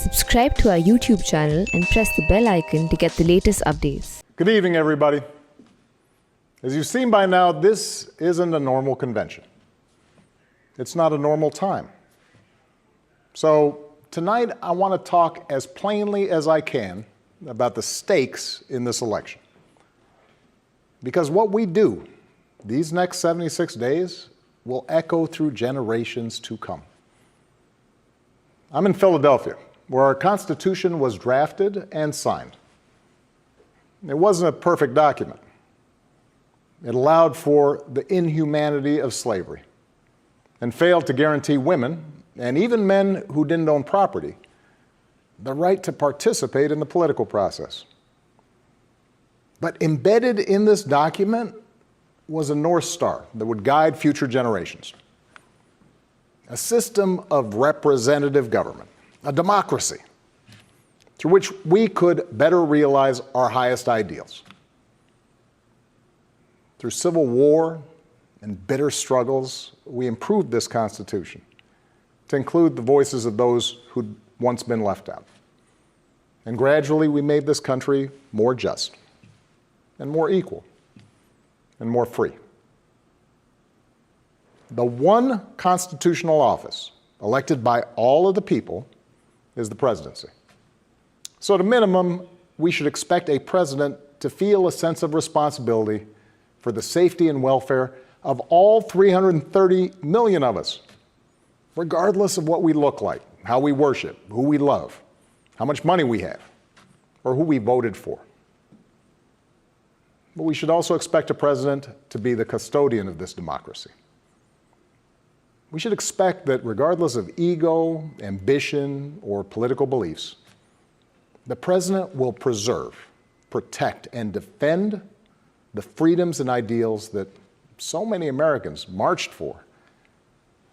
Subscribe to our YouTube channel and press the bell icon to get the latest updates. Good evening, everybody. As you've seen by now, this isn't a normal convention. It's not a normal time. So tonight, I want to talk as plainly as I can about the stakes in this election. Because what we do these next 76 days will echo through generations to come. I'm in Philadelphia, where our Constitution was drafted and signed. It wasn't a perfect document. It allowed for the inhumanity of slavery and failed to guarantee women, and even men who didn't own property, the right to participate in the political process. But embedded in this document was a North Star that would guide future generations. A system of representative government, a democracy, through which we could better realize our highest ideals. Through civil war and bitter struggles, we improved this Constitution to include the voices of those who'd once been left out. And gradually, we made this country more just and more equal and more free. The one constitutional office elected by all of the people is the presidency. So at a minimum, we should expect a president to feel a sense of responsibility for the safety and welfare of all 330 million of us, regardless of what we look like, how we worship, who we love, how much money we have, or who we voted for. But we should also expect a president to be the custodian of this democracy. We should expect that regardless of ego, ambition, or political beliefs, the president will preserve, protect, and defend the freedoms and ideals that so many Americans marched for,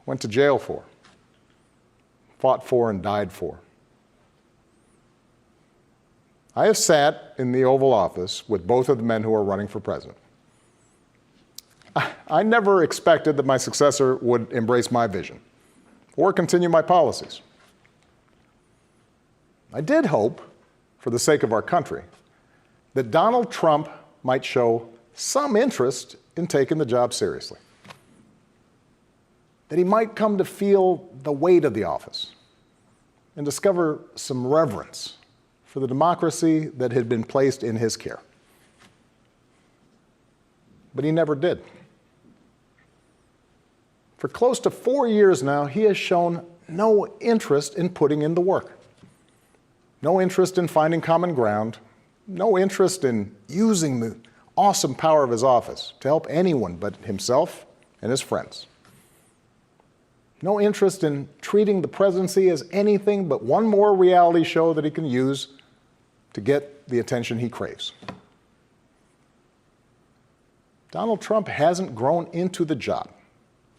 went to jail for, fought for, and died for. I have sat in the Oval Office with both of the men who are running for president. I never expected that my successor would embrace my vision or continue my policies. I did hope, for the sake of our country, that Donald Trump might show some interest in taking the job seriously, that he might come to feel the weight of the office and discover some reverence for the democracy that had been placed in his care. But he never did. For close to 4 years now, he has shown no interest in putting in the work, no interest in finding common ground, no interest in using the awesome power of his office to help anyone but himself and his friends. No interest in treating the presidency as anything but one more reality show that he can use to get the attention he craves. Donald Trump hasn't grown into the job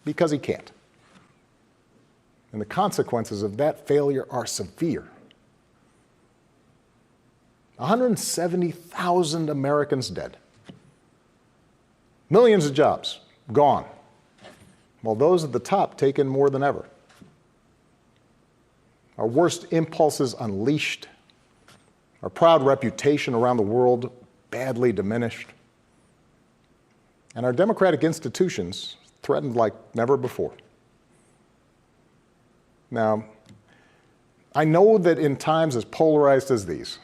because he can't. And the consequences of that failure are severe. 170,000 Americans dead. Millions of jobs gone, while those at the top take in more than ever. Our worst impulses unleashed, our proud reputation around the world badly diminished, and our democratic institutions threatened like never before. Now, I know that in times as polarized as these,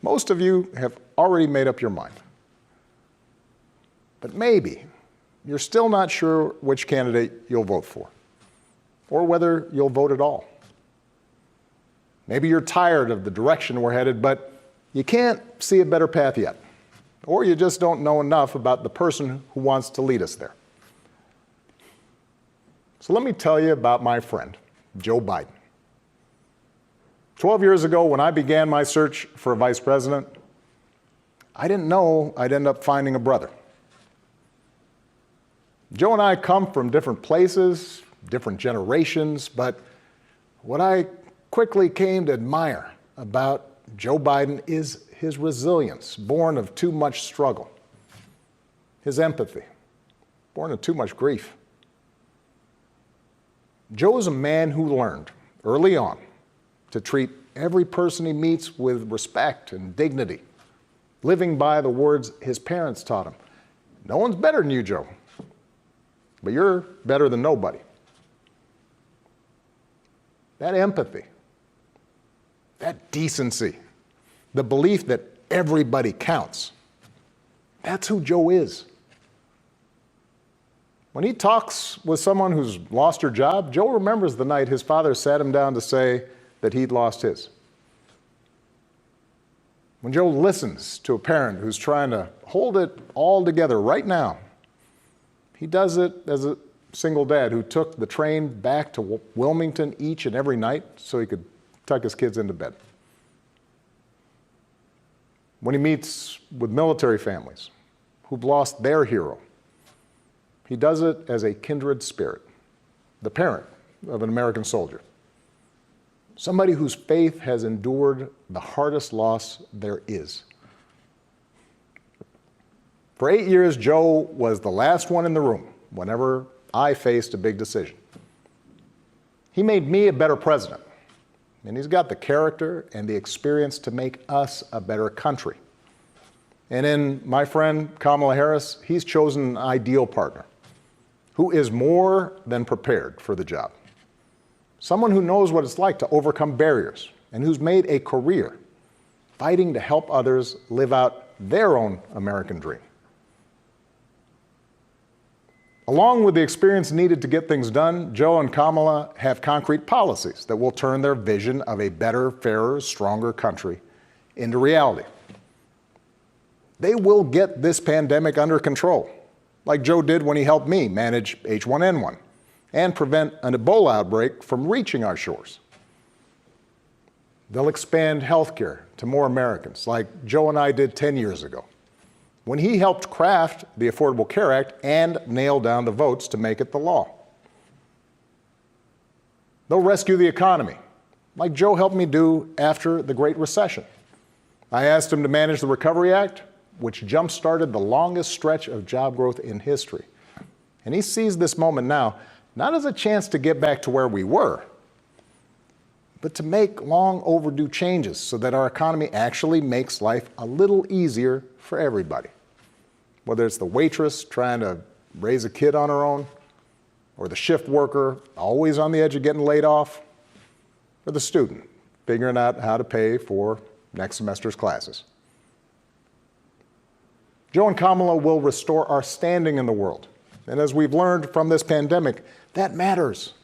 most of you have already made up your mind. But maybe you're still not sure which candidate you'll vote for, or whether you'll vote at all. Maybe you're tired of the direction we're headed, but you can't see a better path yet, or you just don't know enough about the person who wants to lead us there. So let me tell you about my friend, Joe Biden. 12 years ago, when I began my search for a vice president, I didn't know I'd end up finding a brother. Joe and I come from different places, different generations, but what I quickly came to admire about Joe Biden is his resilience, born of too much struggle, his empathy, born of too much grief. Joe is a man who learned early on to treat every person he meets with respect and dignity, living by the words his parents taught him. No one's better than you, Joe, but you're better than nobody. That empathy, that decency, the belief that everybody counts, that's who Joe is. When he talks with someone who's lost her job, Joe remembers the night his father sat him down to say that he'd lost his. When Joe listens to a parent who's trying to hold it all together right now, he does it as a single dad who took the train back to Wilmington each and every night so he could tuck his kids into bed. When he meets with military families who've lost their hero, he does it as a kindred spirit, the parent of an American soldier, somebody whose faith has endured the hardest loss there is. For 8 years, Joe was the last one in the room whenever I faced a big decision. He made me a better president, and he's got the character and the experience to make us a better country. And in my friend Kamala Harris, he's chosen an ideal partner who is more than prepared for the job. Someone who knows what it's like to overcome barriers and who's made a career fighting to help others live out their own American dream. Along with the experience needed to get things done, Joe and Kamala have concrete policies that will turn their vision of a better, fairer, stronger country into reality. They will get this pandemic under control, like Joe did when he helped me manage H1N1 and prevent an Ebola outbreak from reaching our shores. They'll expand health care to more Americans, like Joe and I did 10 years ago, when he helped craft the Affordable Care Act and nail down the votes to make it the law. They'll rescue the economy, like Joe helped me do after the Great Recession. I asked him to manage the Recovery Act, which jump-started the longest stretch of job growth in history. And he sees this moment now, not as a chance to get back to where we were, but to make long overdue changes so that our economy actually makes life a little easier for everybody. Whether it's the waitress trying to raise a kid on her own, or the shift worker always on the edge of getting laid off, or the student figuring out how to pay for next semester's classes. Joe and Kamala will restore our standing in the world. And as we've learned from this pandemic, that matters.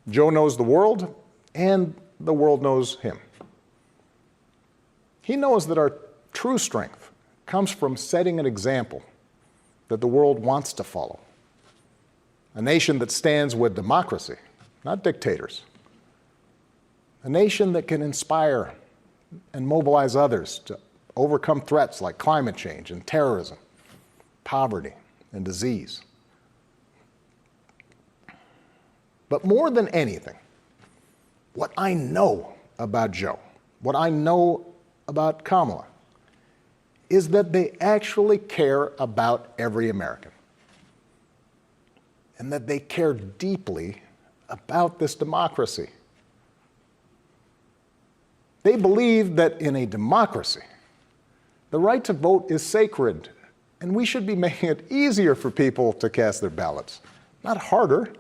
Joe knows the world, and the world knows him. He knows that our true strength comes from setting an example that the world wants to follow. A nation that stands with democracy, not dictators. A nation that can inspire and mobilize others to overcome threats like climate change and terrorism, poverty and disease. But more than anything, what I know about Joe, what I know about Kamala, is that they actually care about every American, and that they care deeply about this democracy. They believe that in a democracy, the right to vote is sacred, and we should be making it easier for people to cast their ballots, not harder.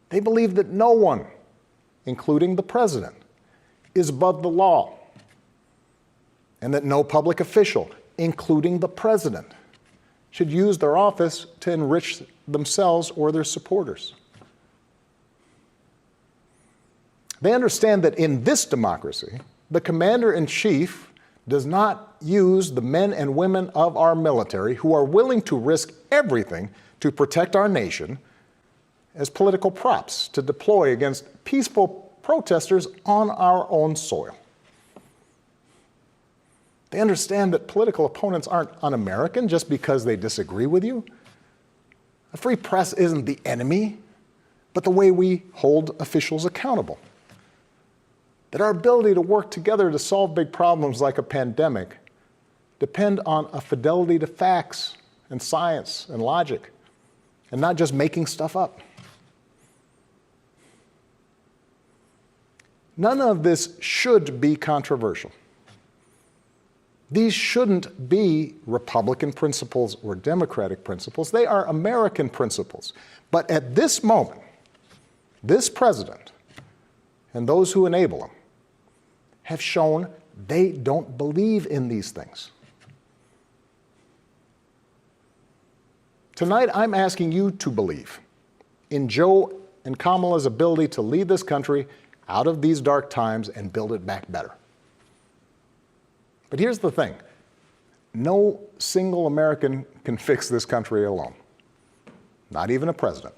They believe that no one, including the president, is above the law, and that no public official, including the president, should use their office to enrich themselves or their supporters. They understand that in this democracy, the commander-in-chief does not use the men and women of our military who are willing to risk everything to protect our nation as political props to deploy against peaceful protesters on our own soil. They understand that political opponents aren't un-American just because they disagree with you. A free press isn't the enemy, but the way we hold officials accountable. That our ability to work together to solve big problems like a pandemic depend on a fidelity to facts and science and logic, and not just making stuff up. None of this should be controversial. These shouldn't be Republican principles or Democratic principles. They are American principles. But at this moment, this president and those who enable him have shown they don't believe in these things. Tonight, I'm asking you to believe in Joe and Kamala's ability to lead this country out of these dark times and build it back better. But here's the thing. No single American can fix this country alone. Not even a president.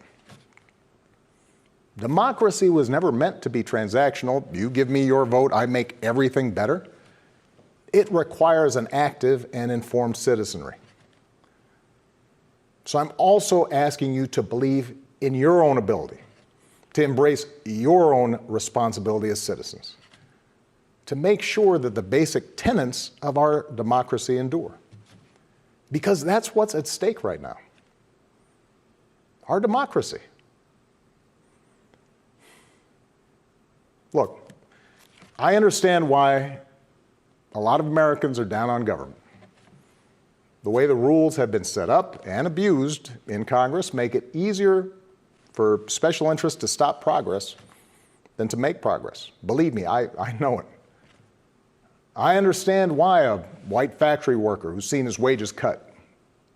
Democracy was never meant to be transactional. You give me your vote, I make everything better. It requires an active and informed citizenry. So I'm also asking you to believe in your own ability, to embrace your own responsibility as citizens, to make sure that the basic tenets of our democracy endure. Because that's what's at stake right now. Our democracy. Look, I understand why a lot of Americans are down on government. The way the rules have been set up and abused in Congress make it easier for special interests to stop progress than to make progress. Believe me, I know it. I understand why a white factory worker who's seen his wages cut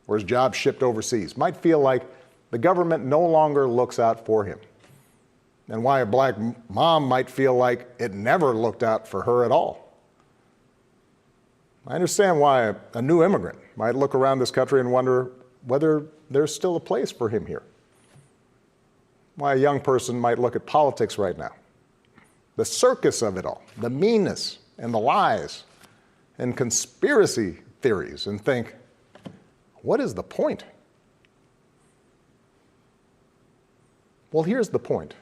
or his job shipped overseas might feel like the government no longer looks out for him, and why a black mom might feel like it never looked out for her at all. I understand why a new immigrant might look around this country and wonder whether there's still a place for him here. Why a young person might look at politics right now, the circus of it all, the meanness and the lies and conspiracy theories, and think, what is the point? Well, here's the point.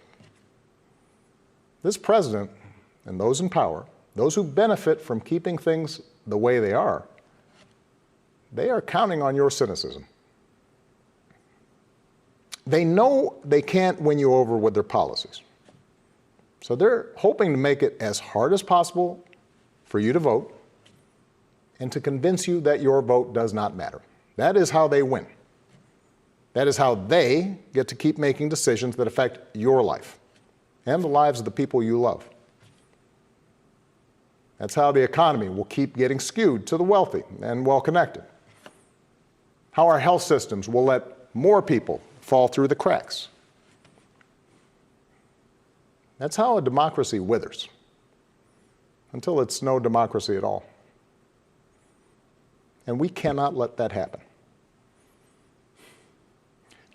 This president and those in power, those who benefit from keeping things the way they are counting on your cynicism. They know they can't win you over with their policies. So they're hoping to make it as hard as possible for you to vote and to convince you that your vote does not matter. That is how they win. That is how they get to keep making decisions that affect your life and the lives of the people you love. That's how the economy will keep getting skewed to the wealthy and well-connected. How our health systems will let more people fall through the cracks. That's how a democracy withers, until it's no democracy at all. And we cannot let that happen.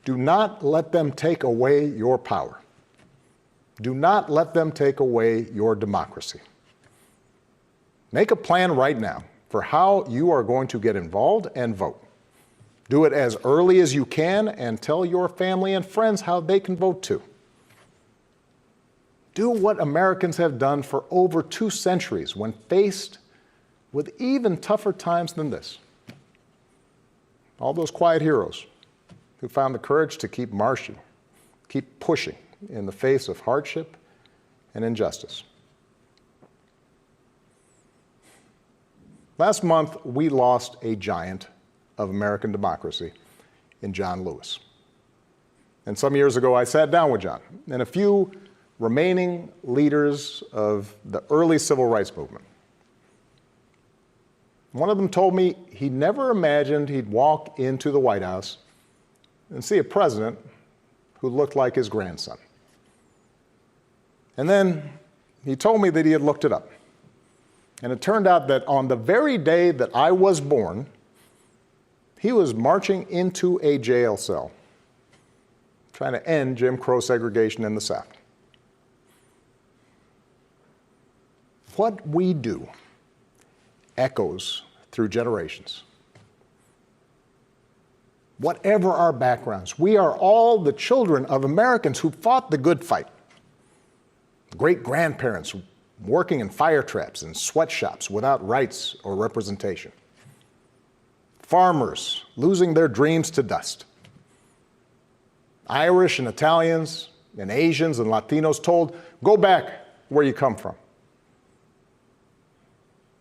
Do not let them take away your power. Do not let them take away your democracy. Make a plan right now for how you are going to get involved and vote. Do it as early as you can and tell your family and friends how they can vote too. Do what Americans have done for over 2 centuries when faced with even tougher times than this. All those quiet heroes who found the courage to keep marching, keep pushing in the face of hardship and injustice. Last month, we lost a giant of American democracy in John Lewis. And some years ago, I sat down with John and a few remaining leaders of the early civil rights movement. One of them told me he never imagined he'd walk into the White House and see a president who looked like his grandson. And then he told me that he had looked it up. And it turned out that on the very day that I was born, he was marching into a jail cell, trying to end Jim Crow segregation in the South. What we do echoes through generations. Whatever our backgrounds, we are all the children of Americans who fought the good fight. Great-grandparents working in fire traps and sweatshops without rights or representation. Farmers losing their dreams to dust. Irish and Italians and Asians and Latinos told, go back, where you come from.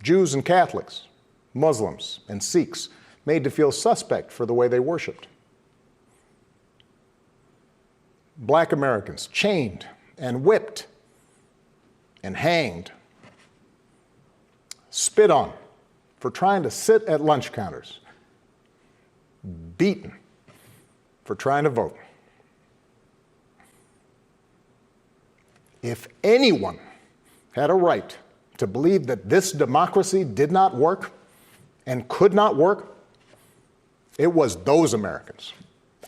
Jews and Catholics, Muslims and Sikhs made to feel suspect for the way they worshiped. Black Americans chained and whipped and hanged, spit on for trying to sit at lunch counters, beaten for trying to vote. If anyone had a right to believe that this democracy did not work and could not work, it was those Americans,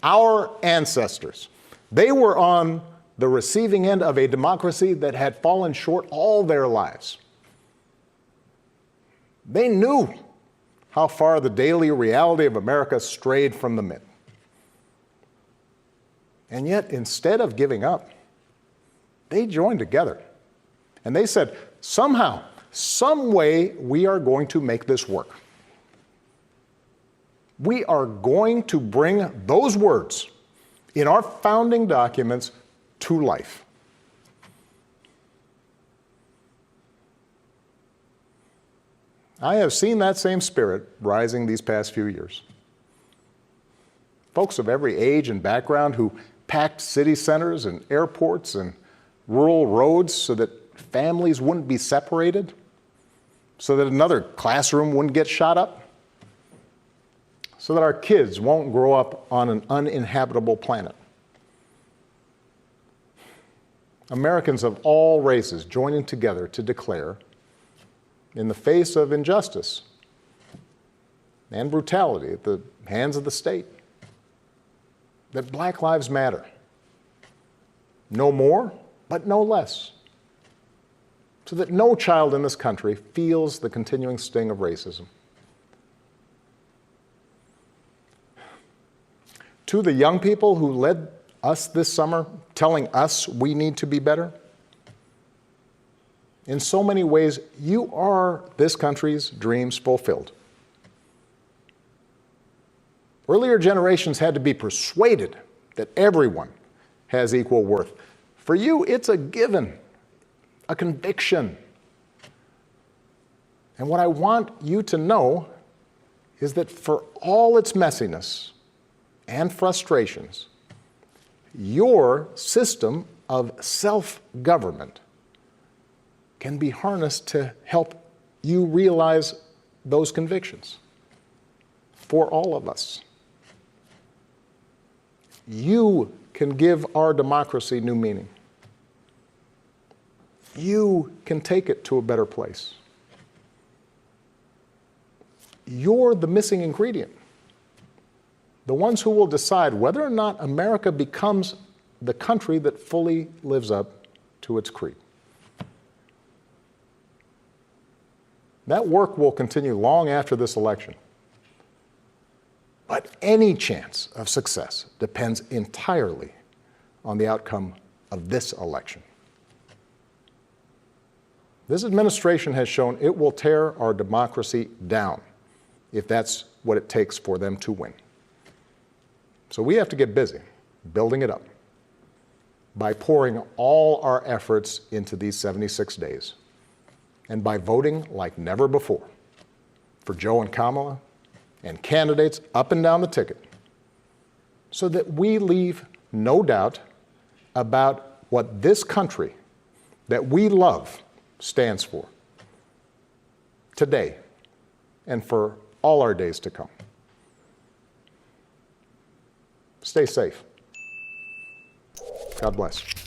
our ancestors. They were on the receiving end of a democracy that had fallen short all their lives. They knew how far the daily reality of America strayed from the myth. And yet, instead of giving up, they joined together. And they said, somehow, some way, we are going to make this work. We are going to bring those words in our founding documents to life. I have seen that same spirit rising these past few years. Folks of every age and background who packed city centers and airports and rural roads so that families wouldn't be separated, so that another classroom wouldn't get shot up, so that our kids won't grow up on an uninhabitable planet. Americans of all races joining together to declare, in the face of injustice and brutality at the hands of the state, that Black lives matter. No more, but no less. So that no child in this country feels the continuing sting of racism. To the young people who led us this summer, telling us we need to be better, in so many ways, you are this country's dreams fulfilled. Earlier generations had to be persuaded that everyone has equal worth. For you, it's a given, a conviction. And what I want you to know is that for all its messiness and frustrations, your system of self-government can be harnessed to help you realize those convictions for all of us. You can give our democracy new meaning. You can take it to a better place. You're the missing ingredient. The ones who will decide whether or not America becomes the country that fully lives up to its creed. That work will continue long after this election. But any chance of success depends entirely on the outcome of this election. This administration has shown it will tear our democracy down if that's what it takes for them to win. So we have to get busy building it up by pouring all our efforts into these 76 days and by voting like never before for Joe and Kamala and candidates up and down the ticket so that we leave no doubt about what this country that we love stands for today and for all our days to come. Stay safe. God bless.